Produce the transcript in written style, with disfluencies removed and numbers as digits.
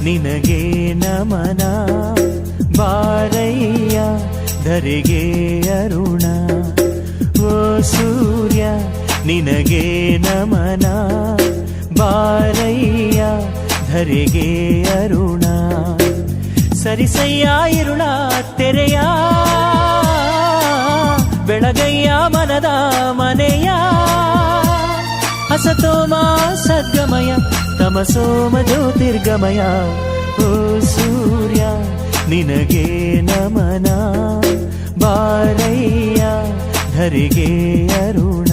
ನಿನಗೆ ನಮನ ಬಾರಯ್ಯ ಧರೆಗೆ ಅರುಣ ಓ ಸೂರ್ಯ ನಿನಗೆ ನಮನ ಬಾರಯ್ಯ ಧರೆಗೆ ಅರುಣ ಸರಿಸಯ್ಯ ಇರುಳ ತೆರೆಯ ಬೆಳಗಯ್ಯ ಮನದ ಮನೆಯ ಹಸತೋಮ ಸದ್ಗಮಯ ತಮಸೋಮ ಜ್ಯೋತಿರ್ಗಮಯ ಓ ಸೂರ್ಯ ನಿನಗೆ ನಮನ ಬಾರಯ್ಯ ಧರೆಗೆ ಅರುಣ